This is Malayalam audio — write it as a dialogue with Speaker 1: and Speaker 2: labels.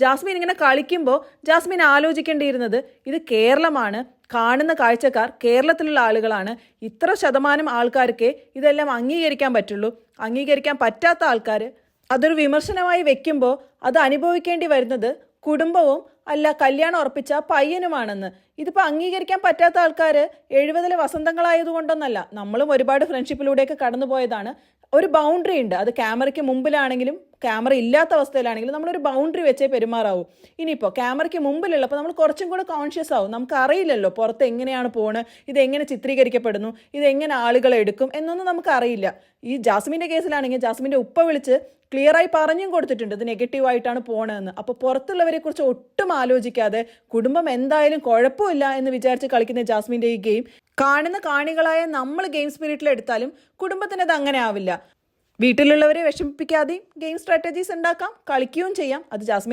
Speaker 1: ജാസ്മിൻ ഇങ്ങനെ കളിക്കുമ്പോൾ ജാസ്മിൻ ആലോചിക്കേണ്ടിയിരുന്നത് ഇത് കേരളമാണ്, കാണുന്ന കാഴ്ചക്കാർ കേരളത്തിലുള്ള ആളുകളാണ്, ഇത്ര ശതമാനം ആൾക്കാർക്ക് ഇതെല്ലാം അംഗീകരിക്കാൻ പറ്റുള്ളൂ. അംഗീകരിക്കാൻ പറ്റാത്ത ആൾക്കാർ അതൊരു വിമർശനമായി വെക്കുമ്പോൾ അത് അനുഭവിക്കേണ്ടി വരുന്നത് കുടുംബവും അല്ല കല്യാണം ഉറപ്പിച്ച പയ്യനുമാണെന്ന്. ഇതിപ്പോൾ അംഗീകരിക്കാൻ പറ്റാത്ത ആൾക്കാർ 70-ലെ വസന്തങ്ങളായതുകൊണ്ടൊന്നല്ല, നമ്മളും ഒരുപാട് ഫ്രണ്ട്ഷിപ്പിലൂടെയൊക്കെ കടന്നു പോയതാണ്. ഒരു ബൗണ്ടറി ഉണ്ട്, അത് ക്യാമറയ്ക്ക് മുമ്പിലാണെങ്കിലും ക്യാമറ ഇല്ലാത്ത അവസ്ഥയിലാണെങ്കിലും നമ്മളൊരു ബൗണ്ടറി വെച്ചേ പെരുമാറാവൂ. ഇനിയിപ്പോൾ ക്യാമറയ്ക്ക് മുമ്പിലുള്ളപ്പോൾ നമ്മൾ കുറച്ചും കൂടെ കോൺഷ്യസ് ആവും. നമുക്ക് അറിയില്ലല്ലോ പുറത്ത് എങ്ങനെയാണ് പോണത്, ഇതെങ്ങനെ ചിത്രീകരിക്കപ്പെടുന്നു, ഇതെങ്ങനെ ആളുകളെ എടുക്കും എന്നൊന്നും നമുക്കറിയില്ല. ഈ ജാസ്മിൻ്റെ കേസിലാണെങ്കിൽ ജാസ്മിൻ്റെ ഉപ്പ വിളിച്ച് ക്ലിയറായി പറഞ്ഞും കൊടുത്തിട്ടുണ്ട് ഇത് നെഗറ്റീവായിട്ടാണ് പോണതെന്ന്. അപ്പോൾ പുറത്തുള്ളവരെ കുറിച്ച് ഒട്ടും ആലോചിക്കാതെ കുടുംബം എന്തായാലും കുഴപ്പമില്ല എന്ന് വിചാരിച്ച് കളിക്കുന്ന ജാസ്മിൻ്റെ ഈ ഗെയിം കാണുന്ന കാണികളായ നമ്മൾ ഗെയിം സ്പിരിറ്റിലെടുത്താലും കുടുംബത്തിനത് അങ്ങനെ ആവില്ല. വീട്ടിലുള്ളവരെ വിഷമിപ്പിക്കാതെയും ഗെയിം സ്ട്രാറ്റജീസ് ഉണ്ടാക്കാം, കളിക്കുകയും ചെയ്യാം. അത് ജാസ്മിൻ